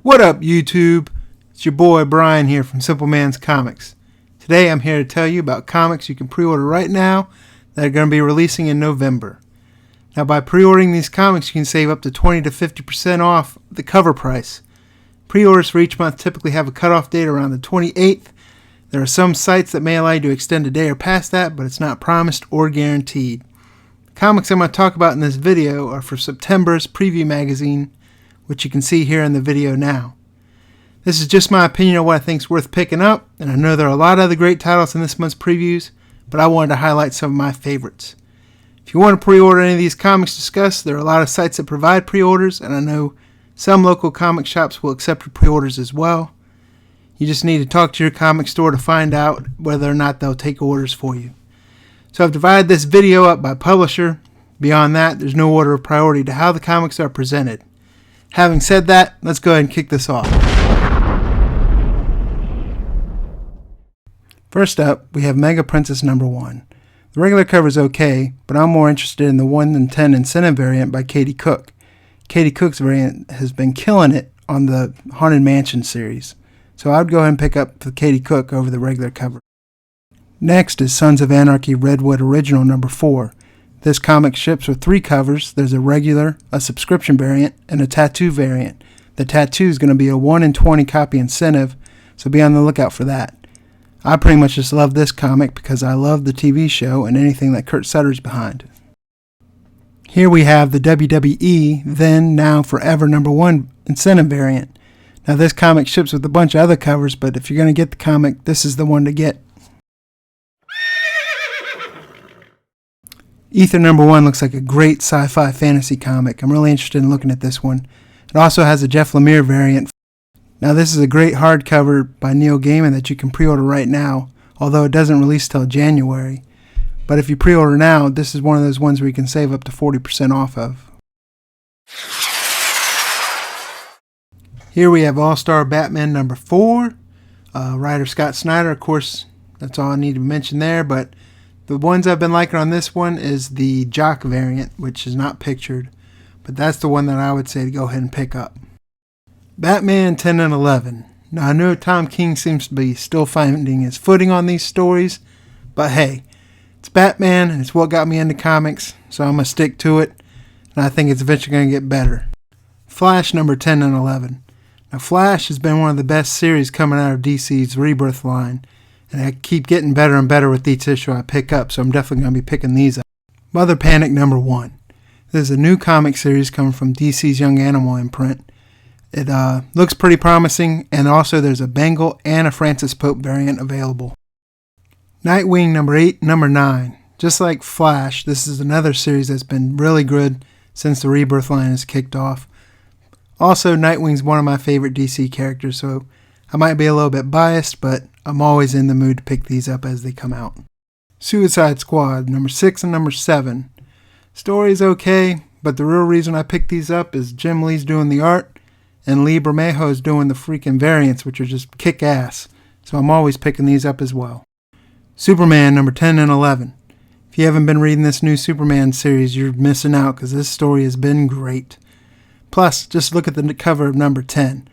What up, YouTube? It's your boy Brian here from Simple Man's Comics. Today I'm here to tell you about comics you can pre-order right now that are going to be releasing in November. Now, by pre-ordering these comics, you can save up to 20 to 50% off the cover price. Pre-orders for each month typically have a cutoff date around the 28th. There are some sites that may allow you to extend a day or past that, but it's not promised or guaranteed. The comics I'm going to talk about in this video are for September's preview magazine, which you can see here in the video now. This is just my opinion of what I think is worth picking up, and I know there are a lot of other great titles in this month's previews, but I wanted to highlight some of my favorites. If you want to pre-order any of these comics discussed, there are a lot of sites that provide pre-orders, and I know some local comic shops will accept your pre-orders as well. You just need to talk to your comic store to find out whether or not they'll take orders for you. So I've divided this video up by publisher. Beyond that, there's no order of priority to how the comics are presented. Having said that, let's go ahead and kick this off. First up, we have Mega Princess #1. The regular cover is okay, but I'm more interested in the 1 in 10 incentive variant by Katie Cook. Katie Cook's variant has been killing it on the Haunted Mansion series, so I'd go ahead and pick up the Katie Cook over the regular cover. Next is Sons of Anarchy Redwood Original #4. This comic ships with 3 covers. There's a regular, a subscription variant, and a tattoo variant. The tattoo is going to be a 1 in 20 copy incentive, so be on the lookout for that. I pretty much just love this comic because I love the TV show and anything that Kurt Sutter's behind. Here we have the WWE Then, Now, Forever #1 incentive variant. Now this comic ships with a bunch of other covers, but if you're going to get the comic, this is the one to get. Ether #1 looks like a great sci-fi fantasy comic. I'm really interested in looking at this one. It also has a Jeff Lemire variant. Now this is a great hardcover by Neil Gaiman that you can pre-order right now, although it doesn't release till January. But if you pre-order now, this is one of those ones where you can save up to 40% off of. Here we have All-Star Batman #4. Writer Scott Snyder, of course, that's all I need to mention there, but the ones I've been liking on this one is the Jock variant, which is not pictured, but that's the one that I would say to go ahead and pick up. Batman 10 and 11. Now I know Tom King seems to be still finding his footing on these stories, but hey, it's Batman and it's what got me into comics, so I'm going to stick to it, and I think it's eventually going to get better. Flash #10 and 11. Now Flash has been one of the best series coming out of DC's Rebirth line, and I keep getting better and better with each issue I pick up, so I'm definitely going to be picking these up. Mother Panic #1. This is a new comic series coming from DC's Young Animal imprint. It looks pretty promising, and also there's a Bengal and a Francis Pope variant available. Nightwing #8, #9. Just like Flash, this is another series that's been really good since the Rebirth line has kicked off. Also, Nightwing's one of my favorite DC characters, so I might be a little bit biased, but I'm always in the mood to pick these up as they come out. Suicide Squad #6 and #7. Story's okay, but the real reason I picked these up is Jim Lee's doing the art, and Lee Bermejo's doing the freaking variants, which are just kick-ass, so I'm always picking these up as well. Superman #10 and 11. If you haven't been reading this new Superman series, you're missing out because this story has been great. Plus, just look at the cover of #10.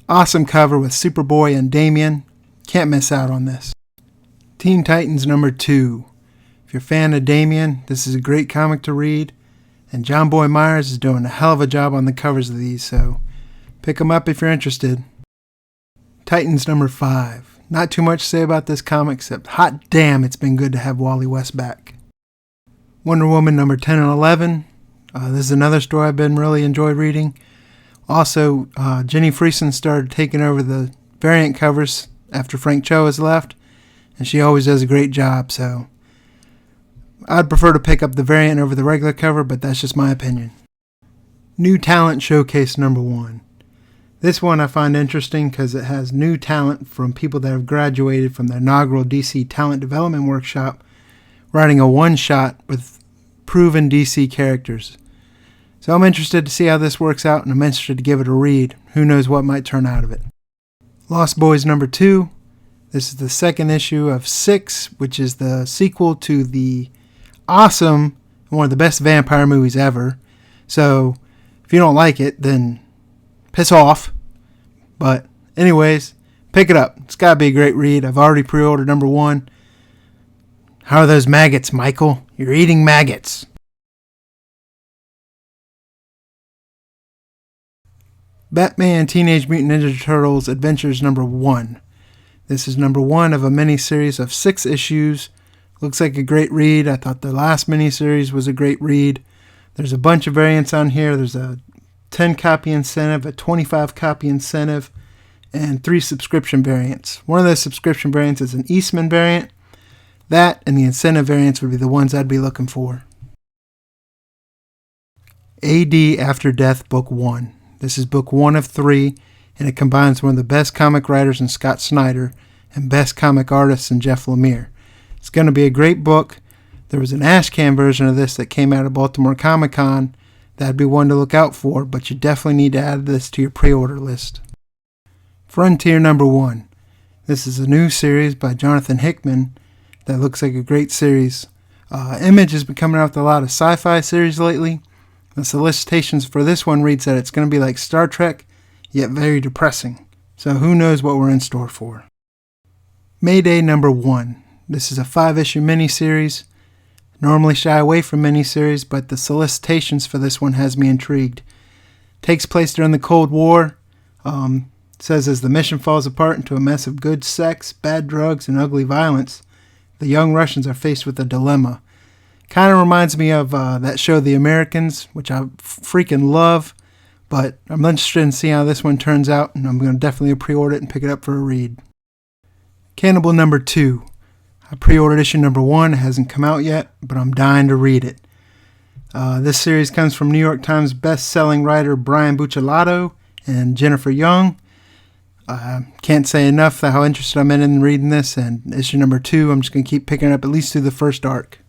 Awesome cover with Superboy and Damian. Can't miss out on this. Teen Titans #2. If you're a fan of Damian, this is a great comic to read, and John Boy Myers is doing a hell of a job on the covers of these, so pick them up if you're interested. Titans #5. Not too much to say about this comic, except hot damn, it's been good to have Wally West back. Wonder Woman #10 and 11. This is another story I've been really enjoyed reading. Also, Jenny Friesen started taking over the variant covers after Frank Cho has left, and she always does a great job, so I'd prefer to pick up the variant over the regular cover, but that's just my opinion. New Talent Showcase #1. This one I find interesting because it has new talent from people that have graduated from the inaugural DC Talent Development Workshop, writing a one-shot with proven DC characters. So I'm interested to see how this works out, and I'm interested to give it a read. Who knows what might turn out of it. Lost Boys #2. This is the second issue of 6, which is the sequel to the awesome, one of the best vampire movies ever. So if you don't like it, then piss off. But anyways, pick it up. It's got to be a great read. I've already pre-ordered number 1. How are those maggots, Michael? You're eating maggots. Batman Teenage Mutant Ninja Turtles Adventures number 1. This is number 1 of a miniseries of 6 issues. Looks like a great read. I thought the last miniseries was a great read. There's a bunch of variants on here. There's a 10 copy incentive, a 25 copy incentive, and 3 subscription variants. One of those subscription variants is an Eastman variant. That and the incentive variants would be the ones I'd be looking for. AD After Death Book 1. This is book 1 of 3, and it combines one of the best comic writers in Scott Snyder and best comic artists in Jeff Lemire. It's going to be a great book. There was an ashcan version of this that came out of Baltimore Comic Con. That'd be one to look out for, but you definitely need to add this to your pre-order list. Frontier number 1. This is a new series by Jonathan Hickman that looks like a great series. Image has been coming out with a lot of sci-fi series lately. The solicitations for this one reads that it's going to be like Star Trek, yet very depressing. So who knows what we're in store for. Mayday number 1. This is a 5-issue miniseries. Normally shy away from miniseries, but the solicitations for this one has me intrigued. Takes place during the Cold War. Says as the mission falls apart into a mess of good sex, bad drugs, and ugly violence, the young Russians are faced with a dilemma. Kind of reminds me of that show The Americans, which I freaking love, but I'm interested in seeing how this one turns out, and I'm going to definitely pre-order it and pick it up for a read. Cannibal number 2. I pre-ordered issue number 1. It hasn't come out yet, but I'm dying to read it. This series comes from New York Times best-selling writer Brian Buccellato and Jennifer Young. Can't say enough how interested I'm in reading this, and issue number 2, I'm just going to keep picking it up at least through the first arc.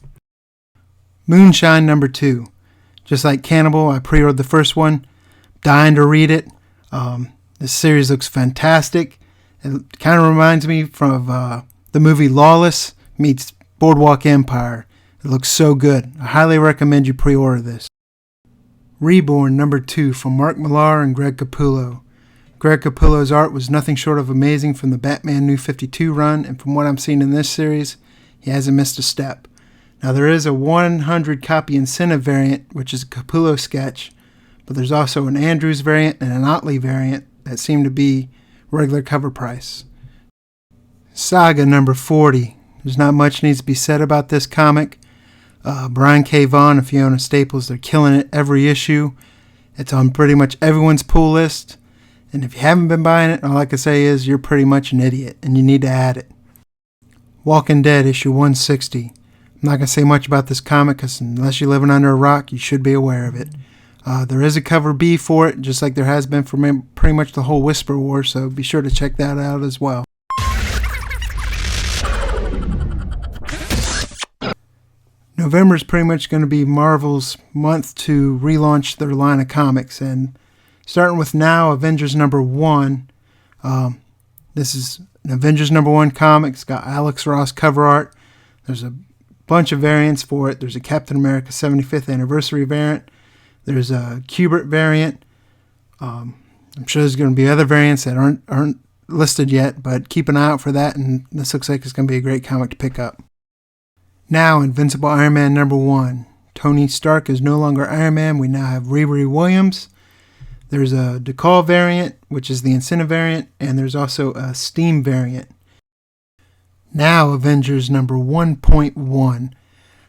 Moonshine number 2. Just like Cannibal, I pre-ordered the first one. Dying to read it. This series looks fantastic. It kind of reminds me from the movie Lawless meets Boardwalk Empire. It looks so good. I highly recommend you pre-order this. Reborn number 2 from Mark Millar and Greg Capullo. Greg Capullo's art was nothing short of amazing from the Batman New 52 run, and from what I'm seeing in this series, he hasn't missed a step. Now there is a 100 copy incentive variant, which is a Capullo sketch, but there's also an Andrews variant and an Otley variant that seem to be regular cover price. Saga number 40. There's not much needs to be said about this comic. Brian K. Vaughan and Fiona Staples, they're killing it every issue. It's on pretty much everyone's pull list. And if you haven't been buying it, all I can say is you're pretty much an idiot, and you need to add it. Walking Dead issue 160. I'm not going to say much about this comic because unless you're living under a rock, you should be aware of it. There is a cover B for it, just like there has been for pretty much the whole Whisper War, so be sure to check that out as well. November is pretty much going to be Marvel's month to relaunch their line of comics, and starting with now, Avengers number 1. This is an Avengers number 1 comic. It's got Alex Ross cover art. There's a bunch of variants for it. There's a Captain America 75th anniversary variant. There's a Kubert variant. I'm sure there's going to be other variants that aren't listed yet, but keep an eye out for that, and this looks like it's going to be a great comic to pick up. Now, Invincible Iron Man number 1. Tony Stark is no longer Iron Man. We now have Riri Williams. There's a DeCall variant, which is the incentive variant, and there's also a Steam variant. Now, Avengers number 1.1.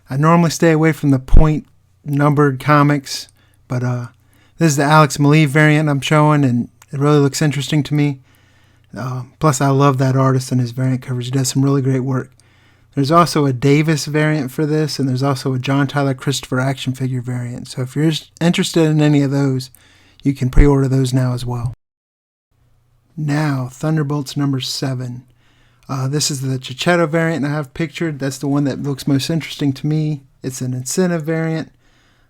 I normally stay away from the point numbered comics, but this is the Alex Maleev variant I'm showing, and it really looks interesting to me. Plus, I love that artist and his variant covers. He does some really great work. There's also a Davis variant for this, and there's also a John Tyler Christopher action figure variant. So if you're interested in any of those, you can pre-order those now as well. Now, Thunderbolts number 7. This is the Chichetto variant I have pictured. That's the one that looks most interesting to me. It's an incentive variant.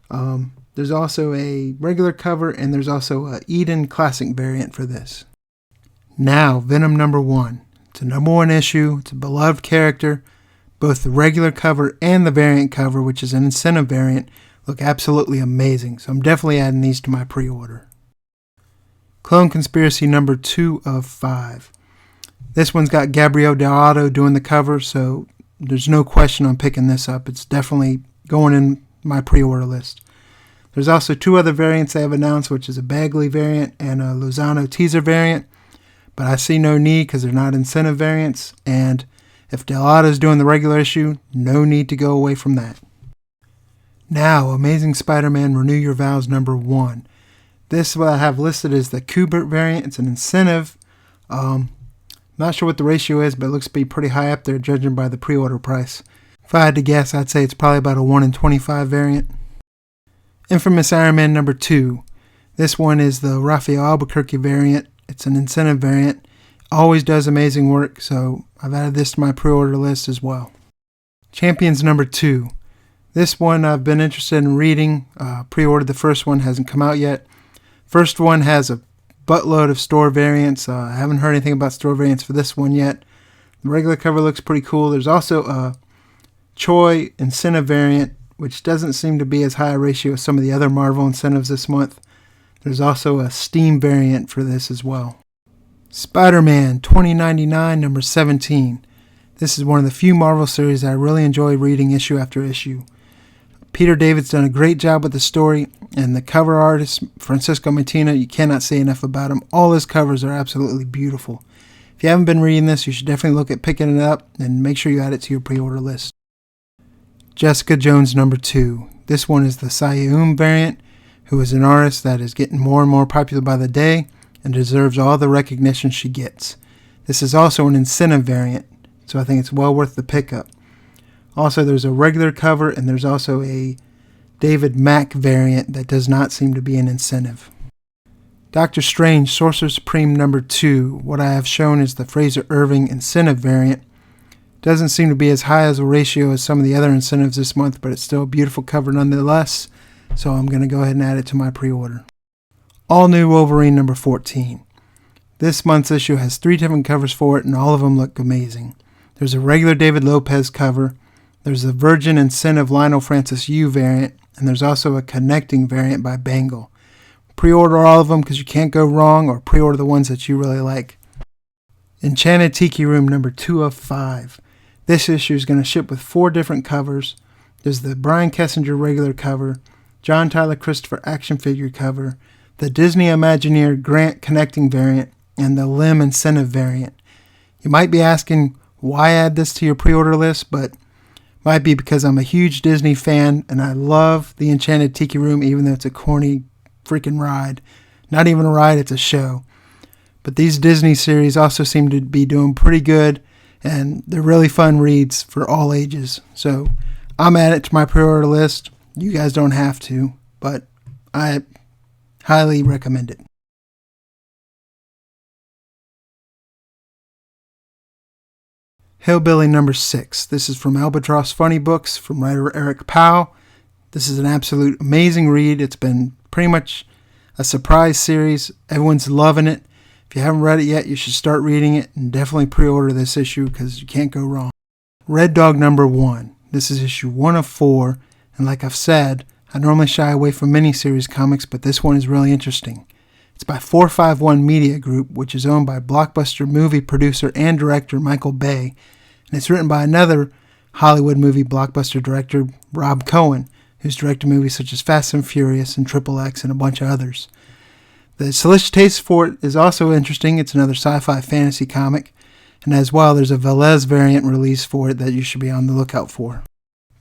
There's also a regular cover, and there's also a Eden Classic variant for this. Now, Venom number 1. It's a number 1 issue. It's a beloved character. Both the regular cover and the variant cover, which is an incentive variant, look absolutely amazing. So I'm definitely adding these to my pre-order. Clone Conspiracy number 2 of 5. This one's got Gabriel Delgado doing the cover, so there's no question on picking this up. It's definitely going in my pre-order list. There's also 2 other variants they have announced, which is a Bagley variant and a Lozano teaser variant, but I see no need because they're not incentive variants, and if Delgado's doing the regular issue, no need to go away from that. Now, Amazing Spider-Man Renew Your Vows number 1. This what I have listed is the Kubert variant. It's an incentive. Not sure what the ratio is, but it looks to be pretty high up there judging by the pre-order price. If I had to guess, I'd say it's probably about a 1 in 25 variant. Infamous Iron Man number 2. This one is the Raphael Albuquerque variant. It's an incentive variant. Always does amazing work, so I've added this to my pre-order list as well. Champions number 2. This one I've been interested in reading. Pre-ordered the first one, hasn't come out yet. First one has a buttload of store variants. I haven't heard anything about store variants for this one yet. The regular cover looks pretty cool. There's also a Choi incentive variant, which doesn't seem to be as high a ratio as some of the other Marvel incentives this month. There's also a Steam variant for this as well. Spider-Man 2099 number 17. This is one of the few Marvel series that I really enjoy reading issue after issue. Peter David's done a great job with the story, and the cover artist, Francisco Matina, you cannot say enough about him. All his covers are absolutely beautiful. If you haven't been reading this, you should definitely look at picking it up, and make sure you add it to your pre-order list. Jessica Jones number 2. This one is the Sayoum variant, who is an artist that is getting more and more popular by the day, and deserves all the recognition she gets. This is also an incentive variant, so I think it's well worth the pickup. Also, there's a regular cover, and there's also a David Mack variant that does not seem to be an incentive. Doctor Strange Sorcerer Supreme number 2. What I have shown is the Fraser Irving incentive variant. Doesn't seem to be as high as a ratio as some of the other incentives this month, but it's still a beautiful cover nonetheless, so I'm going to go ahead and add it to my pre-order. All New Wolverine number 14. This month's issue has 3 different covers for it, and all of them look amazing. There's a regular David Lopez cover. There's a Virgin Incentive Lionel Francis Yu variant, and there's also a connecting variant by Bengal. Pre-order all of them because you can't go wrong, or pre-order the ones that you really like. Enchanted Tiki Room number 2 of 5. This issue is going to ship with 4 different covers. There's the Brian Kessinger regular cover, John Tyler Christopher action figure cover, the Disney Imagineer Grant connecting variant, and the Lim incentive variant. You might be asking why add this to your pre-order list, but might be because I'm a huge Disney fan and I love the Enchanted Tiki Room, even though it's a corny freaking ride. Not even a ride, it's a show. But these Disney series also seem to be doing pretty good, and they're really fun reads for all ages. So I'm adding it to my pre-order list. You guys don't have to, but I highly recommend it. Hillbilly number 6. This is from Albatross Funnybooks from writer Eric Powell. This is an absolute amazing read. It's been pretty much a surprise series. Everyone's loving it. If you haven't read it yet, you should start reading it and definitely pre-order this issue because you can't go wrong. Red Dog number 1. This is issue 1 of 4, and like I've said, I normally shy away from miniseries comics, but this one is really interesting. It's by 451 Media Group, which is owned by blockbuster movie producer and director Michael Bay, and it's written by another Hollywood movie blockbuster director, Rob Cohen, who's directed movies such as Fast and Furious and Triple X and a bunch of others. The solicitation for it is also interesting. It's another sci-fi fantasy comic, and as well there's a Velez variant release for it that you should be on the lookout for.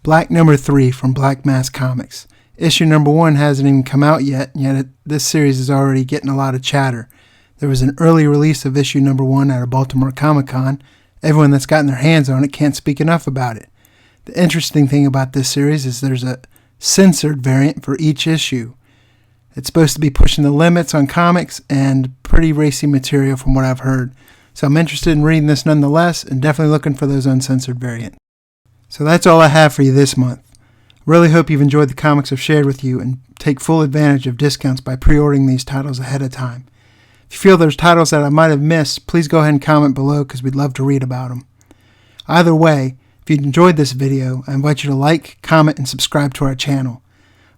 Black number 3 from Black Mass Comics. Issue number 1 hasn't even come out yet, and yet this series is already getting a lot of chatter. There was an early release of issue number 1 at a Baltimore Comic-Con. Everyone that's gotten their hands on it can't speak enough about it. The interesting thing about this series is there's a censored variant for each issue. It's supposed to be pushing the limits on comics and pretty racy material from what I've heard. So I'm interested in reading this nonetheless and definitely looking for those uncensored variants. So that's all I have for you this month. Really hope you've enjoyed the comics I've shared with you and take full advantage of discounts by pre-ordering these titles ahead of time. If you feel there's titles that I might have missed, please go ahead and comment below because we'd love to read about them. Either way, if you enjoyed this video, I invite you to like, comment, and subscribe to our channel.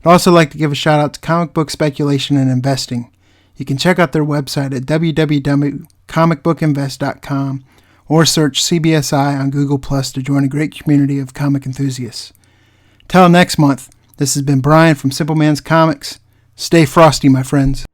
I'd also like to give a shout out to comic book speculation and investing. you can check out their website at www.comicbookinvest.com or search CBSI on Google Plus to join a great community of comic enthusiasts. Till next month, this has been Brian from Simple Man's Comics. Stay frosty, my friends.